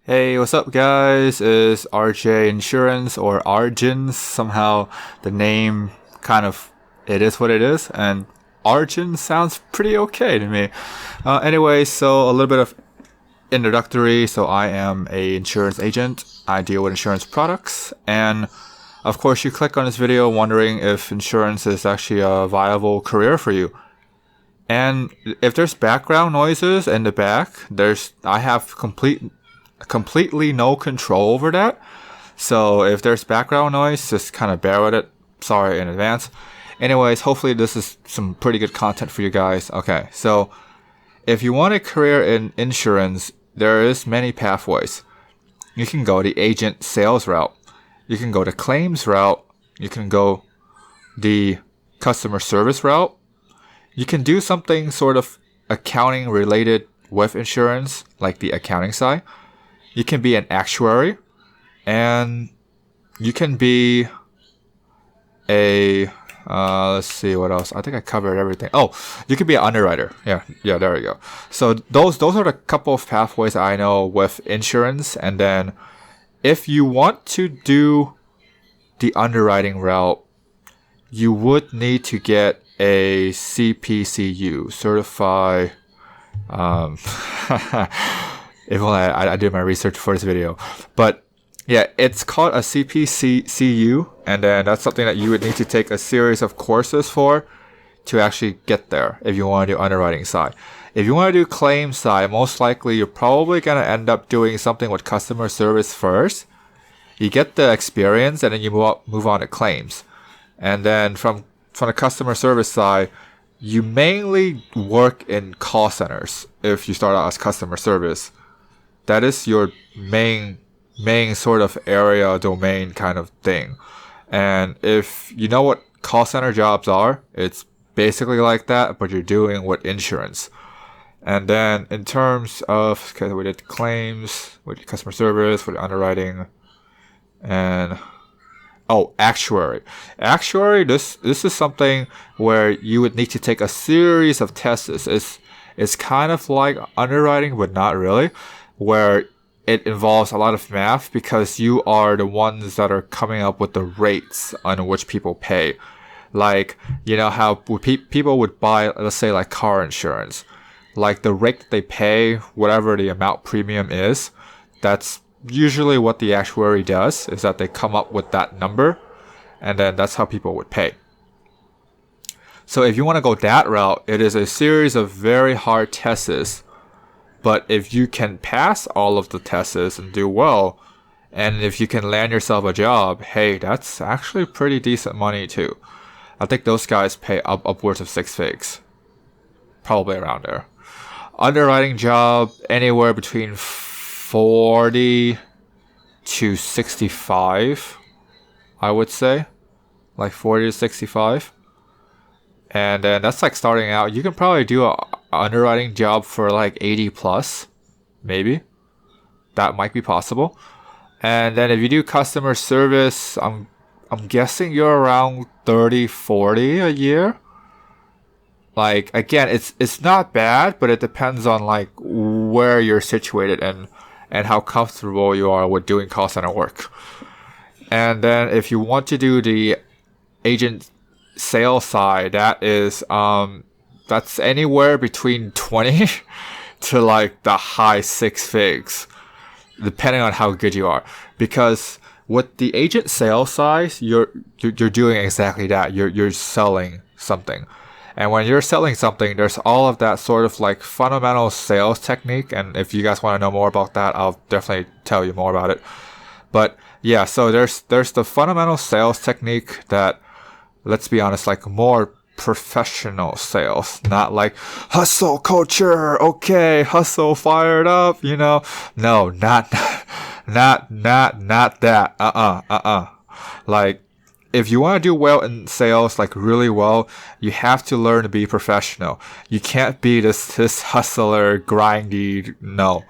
Hey, what's up, guys? It's RJ Insurance or Arjun. Somehow the name it is what it is, and Arjun sounds pretty okay to me. Anyway, so a little bit of introductory. So I am a insurance agent. I deal with insurance products, and of course, you click on this video wondering if insurance is actually a viable career for you. And if there's background noises in the back, I have completely no control over that. So if there's background noise, just kind of bear with it. Sorry in advance. Anyways, hopefully this is some pretty good content for you guys. Okay, so if you want a career in insurance, there is many pathways. You can go the agent sales route. You can go the claims route. You can go the customer service route. You can do something sort of accounting related with insurance, like the accounting side. You can be an actuary, and you can be a, let's see what else. I think I covered everything. Oh, you can be an underwriter. Yeah, there we go. So those are the couple of pathways I know with insurance. And then if you want to do the underwriting route, you would need to get a CPCU, certified, if only I did my research for this video. But yeah, it's called a CPCU, and then that's something that you would need to take a series of courses for to actually get there if you want to do underwriting side. If you want to do claims side, most likely you're probably going to end up doing something with customer service first. You get the experience, and then you move on to claims. And then from the customer service side, you mainly work in call centers if you start out as customer service. That is your main sort of area, domain kind of thing. And if you know what call center jobs are, it's basically like that, but you're doing with insurance. And then in terms of, okay, we did claims, we did customer service, we did underwriting, and actuary. Actuary, this is something where you would need to take a series of tests. It's kind of like underwriting, but not really, where it involves a lot of math because you are the ones that are coming up with the rates on which people pay. Like, you know how people would buy, let's say, like car insurance. Like the rate that they pay, whatever the amount premium is, that's usually what the actuary does, is that they come up with that number, and then that's how people would pay. So if you want to go that route, it is a series of very hard tests. But if you can pass all of the tests and do well, and if you can land yourself a job, hey, that's actually pretty decent money too. I think those guys pay upwards of 6 figs. Probably around there. Underwriting job, anywhere between 40 to 65, I would say. Like 40 to 65. And then that's like starting out. You can probably do a underwriting job for like 80 plus, maybe. That might be possible. And then if you do customer service, I'm guessing you're around 30, 40 a year. Like, again, it's not bad, but it depends on like where you're situated and how comfortable you are with doing call center work. And then if you want to do the agent sales side, that is that's anywhere between 20 to like the high 6 figs, depending on how good you are. Because with the agent sales side, you're doing exactly that. You're selling something. And when you're selling something, there's all of that sort of like fundamental sales technique. And if you guys want to know more about that, I'll definitely tell you more about it. But yeah, so there's the fundamental sales technique that, let's be honest, like more professional sales, not like hustle culture. Okay, hustle, fired up, you know? No, not that. Like, if you want to do well in sales, like really well, you have to learn to be professional. You can't be this hustler, grindy. No,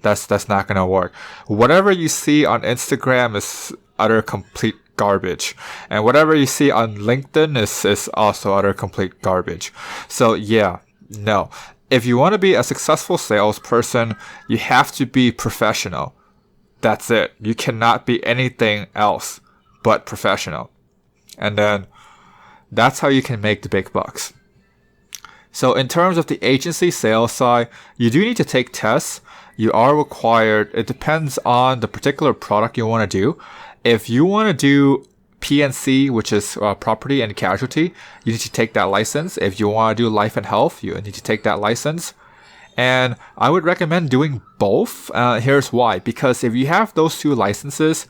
that's not gonna work. Whatever you see on Instagram is utter complete garbage, and whatever you see on LinkedIn is also utter complete garbage. So yeah, no. If you want to be a successful salesperson, you have to be professional. That's it. You cannot be anything else but professional. And then that's how you can make the big bucks. So in terms of the agency sales side, you do need to take tests. You are required. It depends on the particular product you want to do. If you want to do P&C, which is property and casualty, you need to take that license. If you want to do life and health, you need to take that license. And I would recommend doing both. Here's why. Because if you have those two licenses,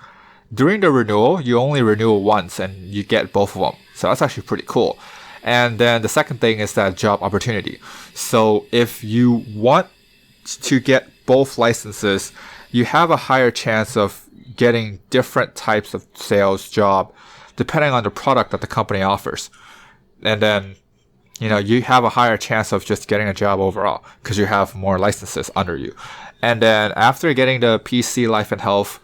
during the renewal, you only renew once and you get both of them. So that's actually pretty cool. And then the second thing is that job opportunity. So if you want to get both licenses, you have a higher chance of getting different types of sales job depending on the product that the company offers. And then, you have a higher chance of just getting a job overall because you have more licenses under you. And then after getting the PC Life and Health,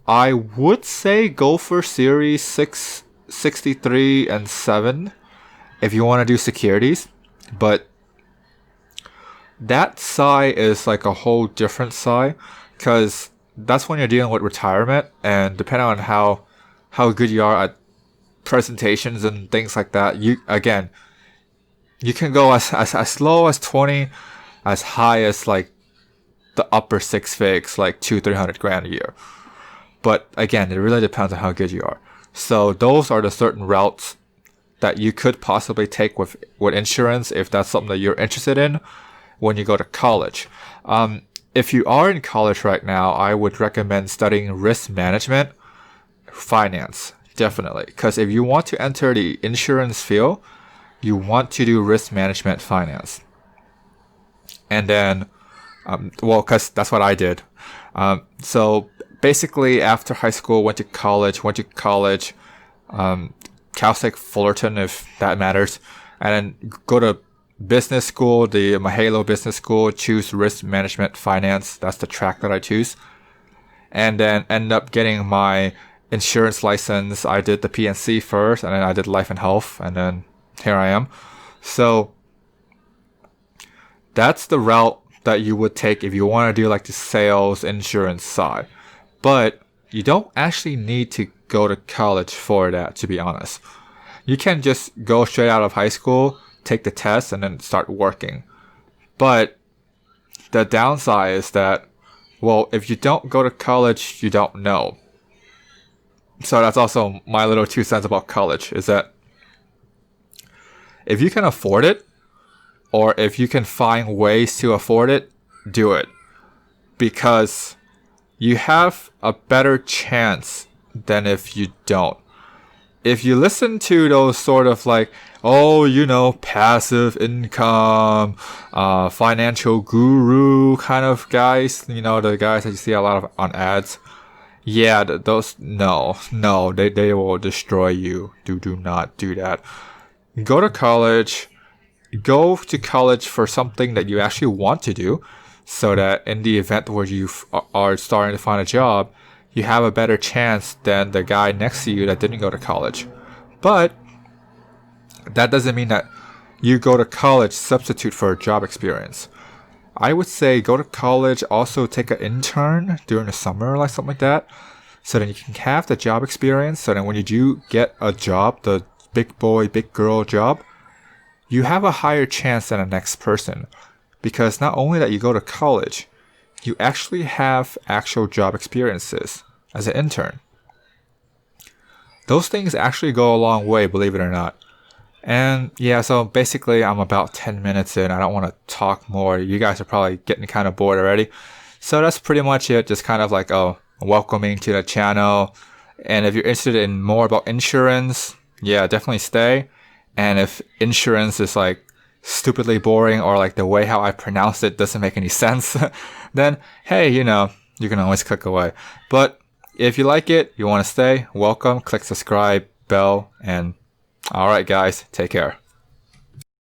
I would say go for Series 663 and 7 if you want to do securities. But that side is like a whole different side because that's when you're dealing with retirement, and depending on how good you are at presentations and things like that, you can go as low as 20, as high as like the upper six figs, like 200-300 grand a year. But again, it really depends on how good you are. So those are the certain routes that you could possibly take with insurance if that's something that you're interested in when you go to college. If you are in college right now, I would recommend studying risk management, finance, definitely. Because if you want to enter the insurance field, you want to do risk management, finance. And then, because that's what I did. So basically, after high school, went to college, Cal State Fullerton, if that matters, and then go to business school, the Mahalo Business School, choose risk management, finance. That's the track that I choose. And then end up getting my insurance license. I did the P&C first, and then I did life and health, and then here I am. So that's the route that you would take if you want to do like the sales insurance side. But you don't actually need to go to college for that, to be honest. You can just go straight out of high school, take the test, and then start working. But the downside is that, well, if you don't go to college, you don't know. So that's also my little 2 cents about college, is that if you can afford it, or if you can find ways to afford it, do it. Because you have a better chance than if you don't. If you listen to those sort of like, passive income, financial guru kind of guys, the guys that you see a lot of on ads, yeah, those, no, they will destroy you. Do not do that. Go to college for something that you actually want to do, so that in the event where you are starting to find a job, you have a better chance than the guy next to you that didn't go to college. But that doesn't mean that you go to college substitute for a job experience. I would say go to college, also take an intern during the summer, like something like that, so then you can have the job experience, so then when you do get a job, the big boy, big girl job, you have a higher chance than the next person. Because not only that you go to college, you actually have actual job experiences as an intern. Those things actually go a long way, believe it or not. And yeah, so basically I'm about 10 minutes in. I don't want to talk more. You guys are probably getting kind of bored already. So that's pretty much it. Just kind of like, welcoming to the channel. And if you're interested in more about insurance, yeah, definitely stay. And if insurance is like stupidly boring, or like the way how I pronounce it doesn't make any sense, then hey, you can always click away. But if you like it, you want to stay, welcome, click subscribe, bell, and alright guys, take care.